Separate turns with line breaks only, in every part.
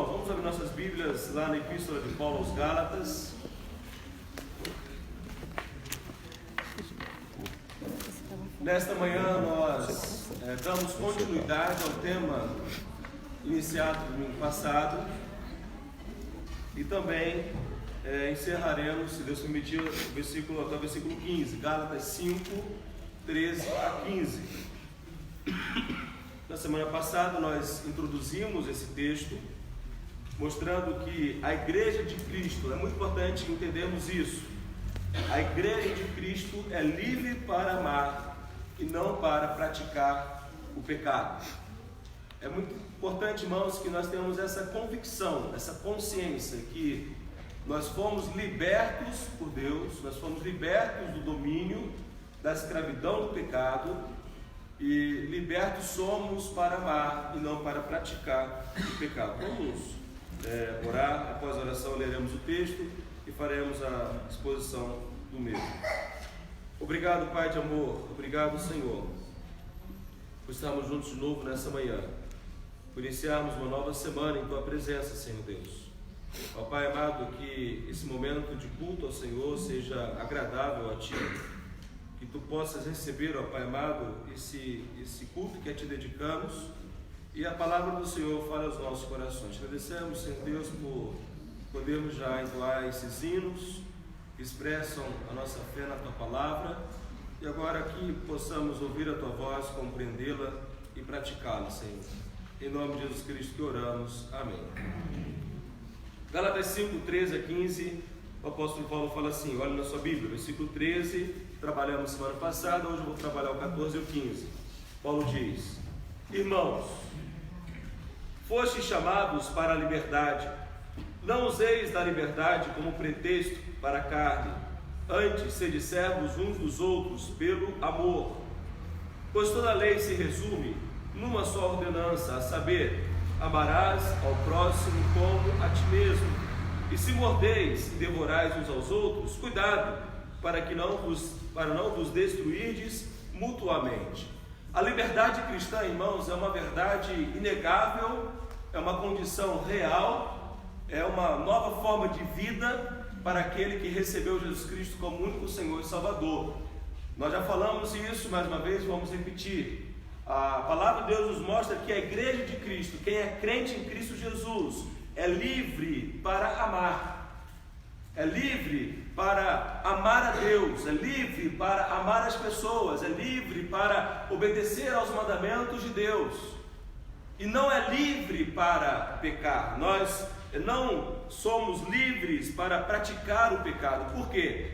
irmãos, vamos abrir nossas Bíblias lá na Epístola de Paulo aos Gálatas. Nesta manhã nós damos continuidade ao tema iniciado no domingo passado e também encerraremos, se Deus permitir, até o versículo 15, Gálatas 5, 13 a 15. Na semana passada nós introduzimos esse texto, mostrando que a Igreja de Cristo, é muito importante entendermos isso, a Igreja de Cristo é livre para amar e não para praticar o pecado. É muito importante, irmãos, que nós tenhamos essa convicção, essa consciência que nós fomos libertos por Deus, nós fomos libertos do domínio, da escravidão do pecado, e libertos somos para amar e não para praticar o pecado. Vamos orar, após a oração leremos o texto e faremos a exposição do mesmo. Obrigado, Pai de amor, obrigado, Senhor, por estarmos juntos de novo nessa manhã, por iniciarmos uma nova semana em Tua presença, Senhor Deus. Ó Pai amado, que esse momento de culto ao Senhor seja agradável a Ti, que Tu possas receber, ó Pai amado, esse culto que a Ti dedicamos, e a palavra do Senhor fale aos nossos corações. Agradecemos, Senhor Deus, por podermos já entoar esses hinos que expressam a nossa fé na Tua palavra, e agora que possamos ouvir a Tua voz, compreendê-la e praticá-la, Senhor. Em nome de Jesus Cristo que oramos. Amém. Gálatas 5, 13 a 15, o apóstolo Paulo fala assim, olha na sua Bíblia, versículo 13, trabalhamos semana passada, hoje eu vou trabalhar o 14 e o 15. Paulo diz: irmãos, fostes chamados para a liberdade, não useis da liberdade como pretexto para a carne, antes sede servos uns dos outros pelo amor. Pois toda a lei se resume numa só ordenança, a saber, amarás ao próximo como a ti mesmo. E se mordeis e devorais uns aos outros, cuidado, para não vos destruirdes mutuamente. A liberdade cristã, irmãos, é uma verdade inegável, é uma condição real, é uma nova forma de vida para aquele que recebeu Jesus Cristo como único Senhor e Salvador. Nós já falamos isso, mais uma vez vamos repetir. A palavra de Deus nos mostra que a Igreja de Cristo, quem é crente em Cristo Jesus, é livre para amar, é livre para amar a Deus, é livre para amar as pessoas, é livre para obedecer aos mandamentos de Deus, e não é livre para pecar. Nós não somos livres para praticar o pecado. Por quê?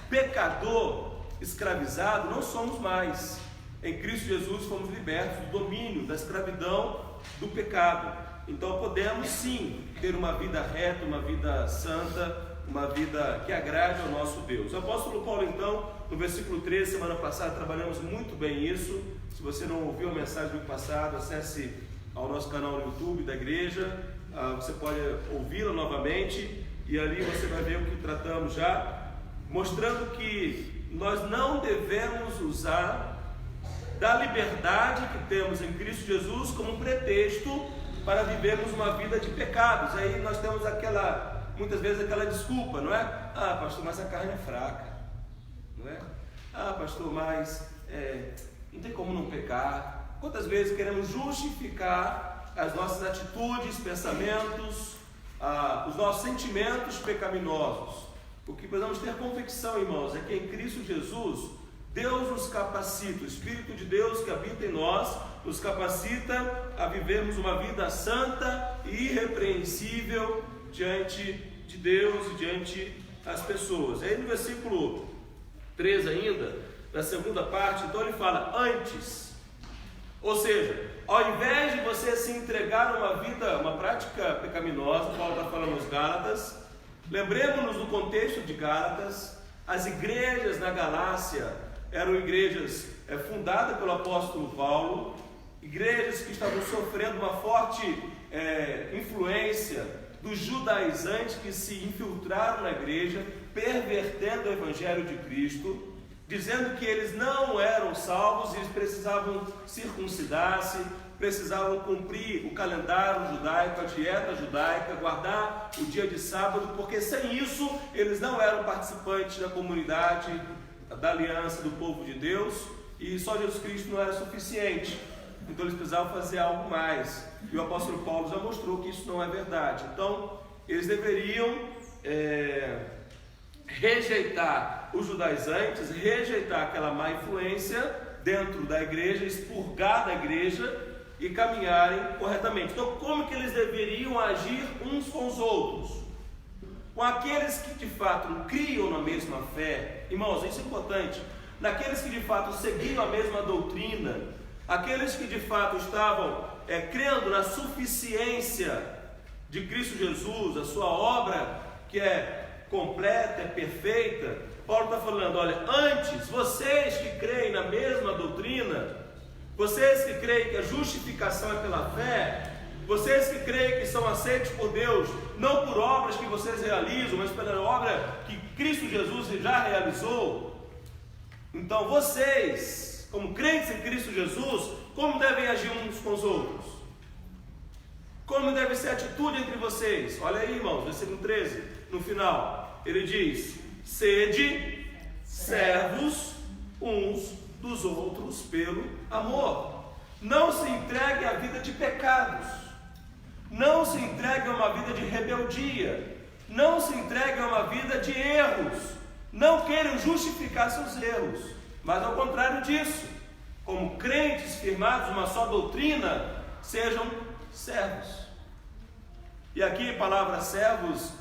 Pecador, escravizado, não somos mais. Em Cristo Jesus fomos libertos do domínio, da escravidão do pecado. Então podemos sim ter uma vida reta, uma vida santa, uma vida que agrade ao nosso Deus. O apóstolo Paulo, então, no versículo 13, semana passada, trabalhamos muito bem isso. Se você não ouviu a mensagem do passado, acesse ao nosso canal no YouTube da igreja, você pode ouvi-la novamente, e ali você vai ver o que tratamos já, mostrando que nós não devemos usar da liberdade que temos em Cristo Jesus como um pretexto para vivermos uma vida de pecados. Aí nós temos muitas vezes aquela desculpa, não é? Ah, pastor, mas a carne é fraca, não é? Ah, pastor, mas não tem como não pecar. Quantas vezes queremos justificar as nossas atitudes, pensamentos, os nossos sentimentos pecaminosos? O que precisamos ter convicção, irmãos, é que em Cristo Jesus Deus nos capacita, o Espírito de Deus que habita em nós nos capacita a vivermos uma vida santa e irrepreensível diante de Deus e diante das pessoas. Aí no versículo 3 ainda, na segunda parte, então ele fala antes, ou seja, ao invés de você se entregar a uma prática pecaminosa, Paulo está falando aos Gálatas, lembremos-nos do contexto de Gálatas. As igrejas na Galácia eram igrejas fundadas pelo apóstolo Paulo, igrejas que estavam sofrendo uma forte influência dos judaizantes que se infiltraram na igreja, pervertendo o evangelho de Cristo, dizendo que eles não eram salvos e eles precisavam circuncidar-se, precisavam cumprir o calendário judaico, a dieta judaica, guardar o dia de sábado, porque sem isso eles não eram participantes da comunidade, da aliança do povo de Deus, e só Jesus Cristo não era suficiente. Então eles precisavam fazer algo mais, e o apóstolo Paulo já mostrou que isso não é verdade. Então eles deveriam rejeitar os judaizantes, rejeitar aquela má influência dentro da igreja, expurgar da igreja e caminharem corretamente. Então, como que eles deveriam agir uns com os outros? Com aqueles que de fato criam na mesma fé, irmãos, isso é importante, naqueles que de fato seguiam a mesma doutrina, aqueles que de fato estavam crendo na suficiência de Cristo Jesus, a sua obra que é completa, é perfeita. Paulo está falando, olha, antes, vocês que creem na mesma doutrina, vocês que creem que a justificação é pela fé, vocês que creem que são aceitos por Deus, não por obras que vocês realizam, mas pela obra que Cristo Jesus já realizou. Então vocês, como crentes em Cristo Jesus, como devem agir uns com os outros? Como deve ser a atitude entre vocês? Olha aí, irmãos, versículo 13, no final, ele diz: sede servos uns dos outros pelo amor. Não se entregue à vida de pecados, não se entregue a uma vida de rebeldia, não se entregue a uma vida de erros, não queiram justificar seus erros, mas ao contrário disso, como crentes firmados numa só doutrina, sejam servos. E aqui a palavra servos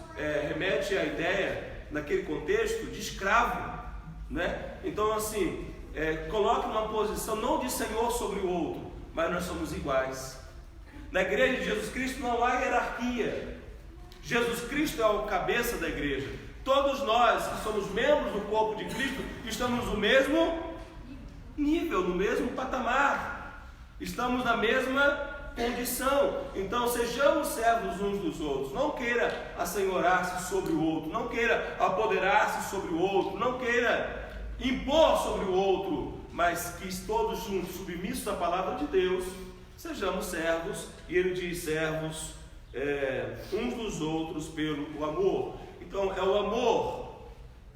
remete à ideia, naquele contexto, de escravo, né? Então assim, coloque numa posição não de senhor sobre o outro, mas nós somos iguais. Na igreja de Jesus Cristo não há hierarquia. Jesus Cristo é o cabeça da igreja. Todos nós que somos membros do corpo de Cristo estamos no mesmo nível, no mesmo patamar, estamos na mesma condição. Então sejamos servos uns dos outros. Não queira assenhorar-se sobre o outro, não queira apoderar-se sobre o outro, não queira impor sobre o outro, mas que todos juntos, submissos à palavra de Deus, sejamos servos. E ele diz servos uns dos outros pelo amor. Então é o amor,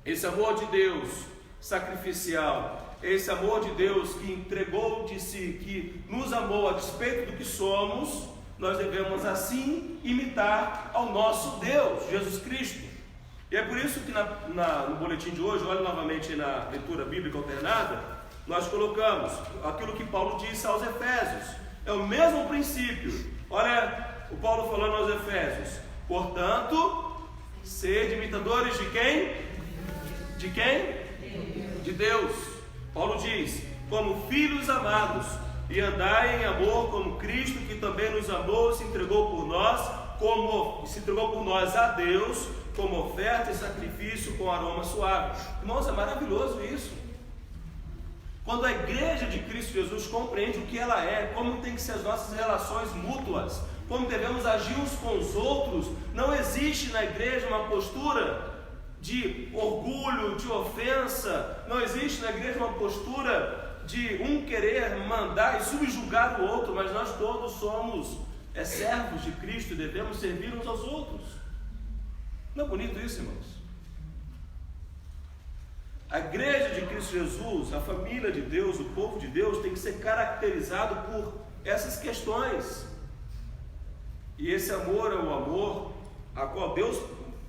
esse amor de Deus sacrificial, esse amor de Deus que entregou de si, que nos amou a despeito do que somos. Nós devemos assim imitar ao nosso Deus, Jesus Cristo. E é por isso que no boletim de hoje, olha novamente na leitura bíblica alternada, nós colocamos aquilo que Paulo disse aos Efésios. É o mesmo princípio. Olha o Paulo falando aos Efésios: portanto, sede imitadores de quem? De quem? De Deus. Paulo diz: como filhos amados, e andai em amor como Cristo, que também nos amou, se entregou por nós a Deus, como oferta e sacrifício com aroma suave. Irmãos, é maravilhoso isso. Quando a igreja de Cristo Jesus compreende o que ela é, como tem que ser as nossas relações mútuas, como devemos agir uns com os outros, não existe na igreja uma postura de orgulho, de ofensa, não existe na igreja uma postura de um querer mandar e subjugar o outro, mas nós todos somos servos de Cristo e devemos servir uns aos outros. Não é bonito isso, irmãos? A igreja de Cristo Jesus, a família de Deus, o povo de Deus, tem que ser caracterizado por essas questões. E esse amor é o amor a qual Deus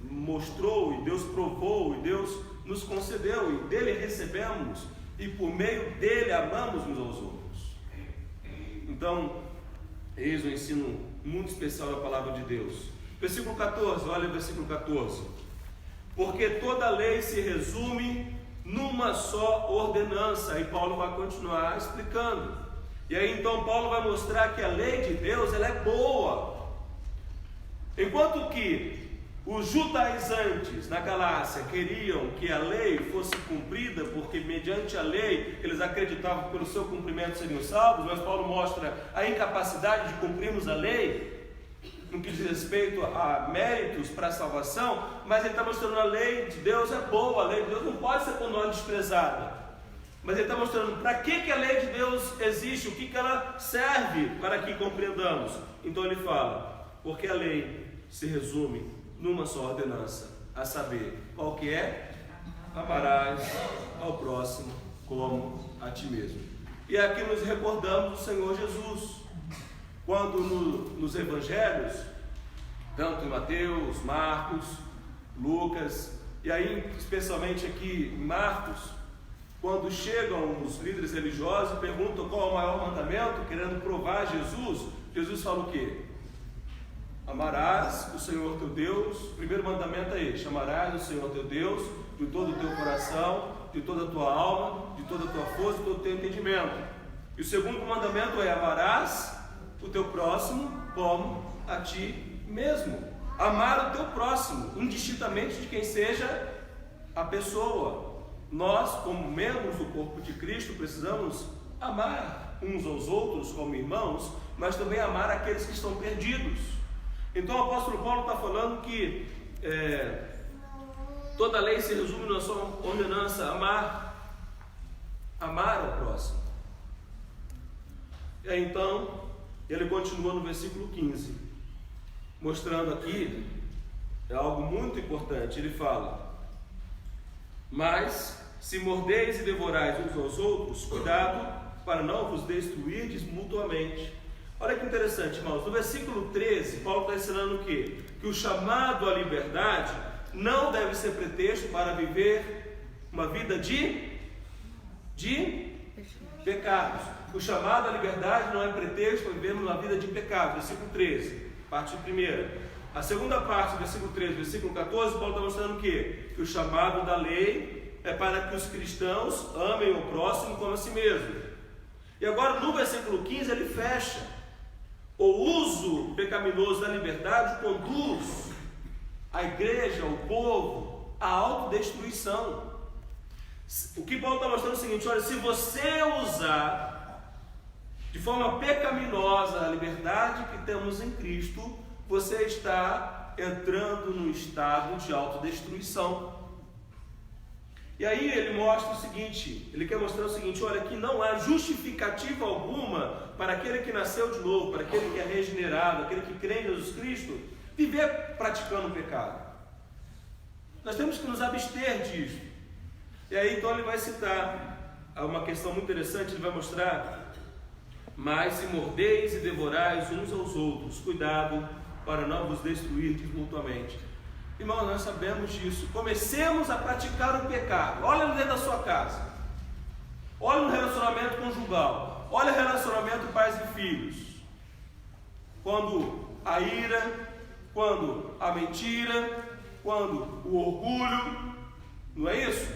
mostrou, e Deus provou, e Deus nos concedeu, e dele recebemos, e por meio dele amamos uns aos outros. Então, eis um ensino muito especial da palavra de Deus. Versículo 14, olha o versículo 14. Porque toda lei se resume numa só ordenança. E Paulo vai continuar explicando. E aí então Paulo vai mostrar que a lei de Deus, ela é boa. Enquanto que os judaizantes na Galácia queriam que a lei fosse cumprida, porque mediante a lei eles acreditavam que pelo seu cumprimento seriam salvos, mas Paulo mostra a incapacidade de cumprirmos a lei no que diz respeito a méritos para a salvação, mas ele está mostrando a lei de Deus é boa, a lei de Deus não pode ser por nós desprezada. Mas ele está mostrando para que a lei de Deus existe, o que ela serve, para que compreendamos. Então ele fala, porque a lei se resume numa só ordenança, a saber, qual que é? Amarás ao próximo como a ti mesmo. E aqui nos recordamos do Senhor Jesus, quando nos evangelhos, tanto em Mateus, Marcos, Lucas, e aí especialmente aqui em Marcos, quando chegam os líderes religiosos e perguntam qual é o maior mandamento, querendo provar Jesus, Jesus fala o quê? Amarás o Senhor teu Deus. O primeiro mandamento é este: amarás o Senhor teu Deus de todo o teu coração, de toda a tua alma, de toda a tua força, de todo o teu entendimento. E o segundo mandamento é: amarás o teu próximo como a ti mesmo. Amar o teu próximo, indistintamente de quem seja a pessoa. Nós, como membros do corpo de Cristo, precisamos amar uns aos outros como irmãos, mas também amar aqueles que estão perdidos. Então o apóstolo Paulo está falando que toda a lei se resume na sua ordenança: amar ao próximo. E aí, então ele continua no versículo 15, mostrando aqui algo muito importante. Ele fala: mas se mordeis e devorais uns aos outros, cuidado para não vos destruirdes mutuamente. Olha que interessante, irmãos. No versículo 13, Paulo está ensinando o quê? Que o chamado à liberdade não deve ser pretexto para viver uma vida de pecados. O chamado à liberdade não é pretexto para vivermos uma vida de pecados. Versículo 13, parte primeira. A segunda parte do versículo 13, versículo 14, Paulo está mostrando o quê? Que o chamado da lei é para que os cristãos amem o próximo como a si mesmo. E agora no versículo 15 ele fecha: o uso pecaminoso da liberdade conduz a igreja, o povo, à autodestruição. O que Paulo está mostrando é o seguinte: olha, se você usar de forma pecaminosa a liberdade que temos em Cristo, você está entrando no estado de autodestruição. E aí ele mostra o seguinte, ele quer mostrar o seguinte: olha, que não há justificativa alguma para aquele que nasceu de novo, para aquele que é regenerado, aquele que crê em Jesus Cristo, viver praticando o pecado. Nós temos que nos abster disso. E aí então ele vai citar uma questão muito interessante. Ele vai mostrar: mas se mordeis e devorais uns aos outros, cuidado para não vos destruirdes mutuamente. Irmãos, nós sabemos disso. Comecemos a praticar o pecado. Olha dentro da sua casa, olha no relacionamento conjugal, olha o relacionamento pais e filhos. Quando a ira, quando a mentira, quando o orgulho, não é isso?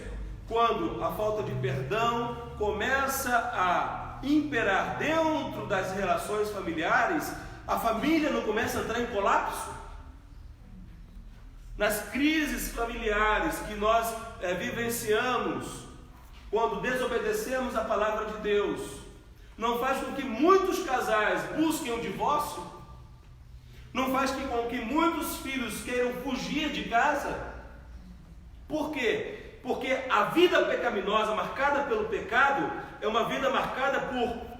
Quando a falta de perdão começa a imperar dentro das relações familiares, a família não começa a entrar em colapso? Nas crises familiares que nós vivenciamos, quando desobedecemos a palavra de Deus, não faz com que muitos casais busquem o divórcio? Não faz com que muitos filhos queiram fugir de casa? Por quê? Porque a vida pecaminosa marcada pelo pecado é uma vida marcada por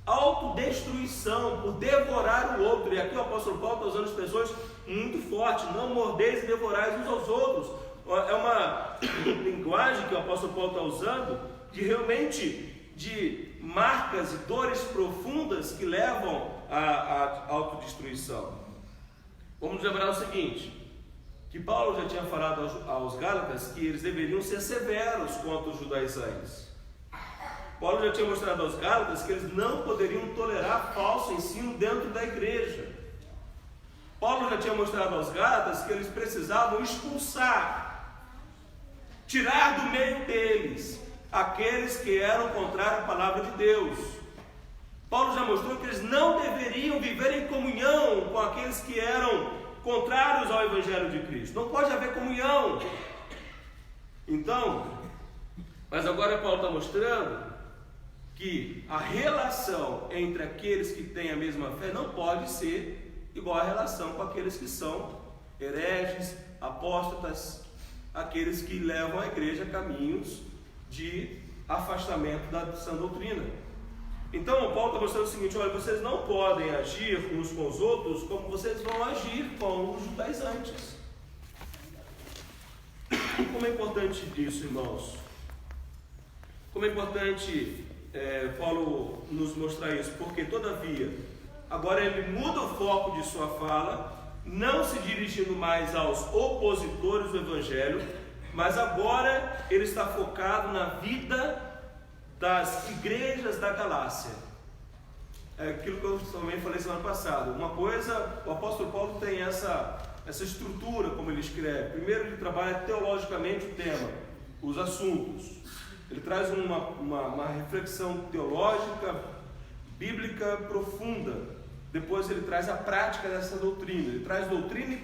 autodestruição, por devorar o outro. E aqui o apóstolo Paulo está usando expressões muito fortes: não mordeis e devorais uns aos outros. É uma linguagem que o apóstolo Paulo está usando de realmente de marcas e dores profundas que levam à autodestruição. Vamos lembrar o seguinte, que Paulo já tinha falado aos Gálatas que eles deveriam ser severos contra os judaizantes. Paulo já tinha mostrado aos Gálatas que eles não poderiam tolerar falso ensino dentro da igreja. Paulo já tinha mostrado aos Gálatas que eles precisavam expulsar, tirar do meio deles aqueles que eram contrários à palavra de Deus. Paulo já mostrou que eles não deveriam viver em comunhão com aqueles que eram contrários ao Evangelho de Cristo. Não pode haver comunhão. Então, mas agora Paulo está mostrando que a relação entre aqueles que têm a mesma fé não pode ser igual à relação com aqueles que são hereges, apóstatas, aqueles que levam a igreja a caminhos de afastamento da sã doutrina. Então, o Paulo está mostrando o seguinte: olha, vocês não podem agir uns com os outros como vocês vão agir com os judaizantes. Como é importante isso, irmãos? Como é importante Paulo nos mostrar isso? Porque, todavia, agora ele muda o foco de sua fala, não se dirigindo mais aos opositores do Evangelho, mas agora ele está focado na vida das igrejas da Galácia. É aquilo que eu também falei semana passada. Uma coisa, o apóstolo Paulo tem essa estrutura, como ele escreve. Primeiro ele trabalha teologicamente o tema, os assuntos. Ele traz uma reflexão teológica, bíblica profunda. Depois ele traz a prática dessa doutrina. Ele traz doutrina e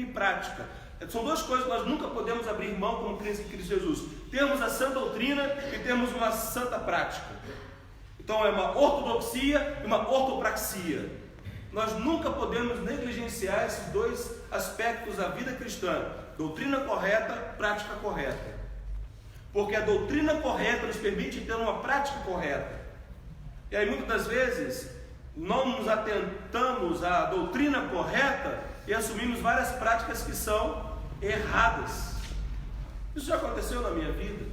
prática. São duas coisas que nós nunca podemos abrir mão como crentes em Cristo Jesus. Temos a sã doutrina e temos uma santa prática. Então é uma ortodoxia e uma ortopraxia. Nós nunca podemos negligenciar esses dois aspectos da vida cristã: doutrina correta, prática correta. Porque a doutrina correta nos permite ter uma prática correta. E aí muitas das vezes não nos atentamos à doutrina correta e assumimos várias práticas que são erradas. Isso já aconteceu na minha vida.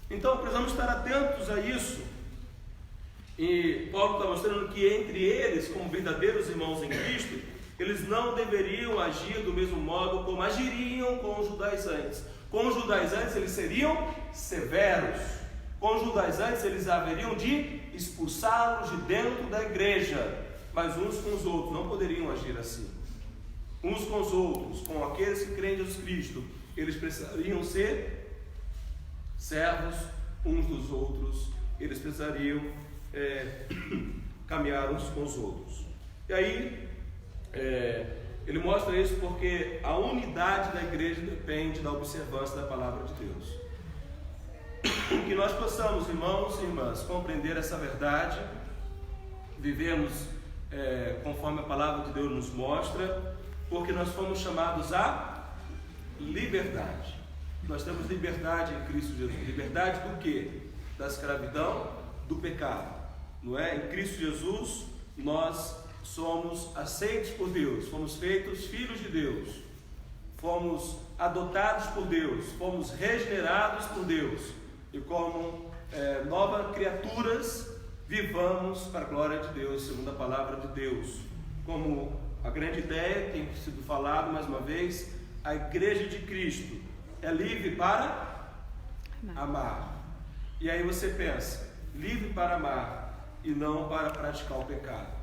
Então precisamos estar atentos a isso. E Paulo está mostrando que entre eles, como verdadeiros irmãos em Cristo, eles não deveriam agir do mesmo modo como agiriam com os judaizantes. Com os judaizantes eles seriam severos. Com os judaizantes eles haveriam de expulsá-los de dentro da igreja. Mas uns com os outros não poderiam agir assim. Uns com os outros, com aqueles que creem em Jesus Cristo, eles precisariam ser servos uns dos outros. Eles precisariam caminhar uns com os outros. E aí ele mostra isso porque a unidade da igreja depende da observância da palavra de Deus. Que nós possamos, irmãos e irmãs, compreender essa verdade, vivemos conforme a palavra de Deus nos mostra, porque nós fomos chamados à liberdade. Nós temos liberdade em Cristo Jesus. Liberdade do quê? Da escravidão, do pecado. Não é? Em Cristo Jesus nós somos aceitos por Deus, fomos feitos filhos de Deus, fomos adotados por Deus, fomos regenerados por Deus, e como novas criaturas vivamos para a glória de Deus, segundo a palavra de Deus. Como a grande ideia tem sido falado mais uma vez, a igreja de Cristo é livre para amar. E aí você pensa, livre para amar e não para praticar o pecado.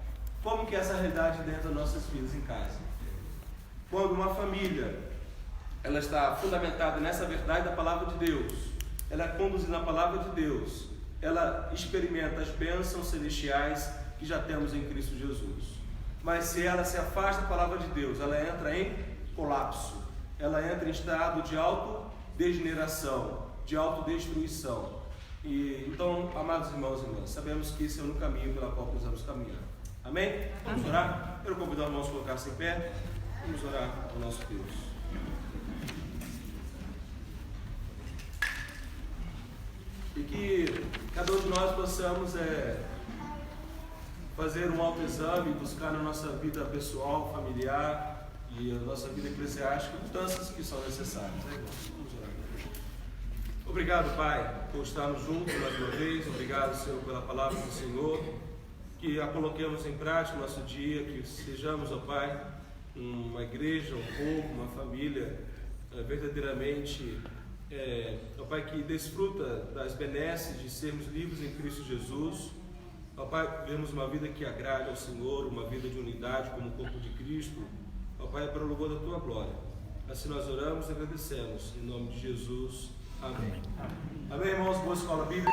Como que é essa realidade dentro das nossas vidas em casa? Quando uma família ela está fundamentada nessa verdade da palavra de Deus, ela é conduzida na palavra de Deus, ela experimenta as bênçãos celestiais que já temos em Cristo Jesus. Mas se ela se afasta da palavra de Deus, ela entra em colapso, ela entra em estado de autodegeneração, de autodestruição. E então, amados irmãos e irmãs, sabemos que esse é o único caminho pelo qual precisamos caminhar. Amém? Vamos orar? Eu quero convidar os irmãos a colocar-se em pé. Vamos orar ao nosso Deus. E que cada um de nós possamos fazer um autoexame, buscar na nossa vida pessoal, familiar e a nossa vida eclesiástica mudanças que são necessárias. Vamos orar. Obrigado, Pai, por estarmos juntos mais uma vez. Obrigado, Senhor, pela palavra do Senhor. Que a coloquemos em prática no nosso dia, que sejamos, ó Pai, uma igreja, um povo, uma família verdadeiramente, ó Pai, que desfruta das benesses de sermos livres em Cristo Jesus. Ó Pai, vemos uma vida que agrade ao Senhor, uma vida de unidade como o corpo de Cristo. Ó Pai, para o louvor da Tua glória. Assim nós oramos e agradecemos. Em nome de Jesus. Amém. Amém, irmãos. Boa escola bíblica.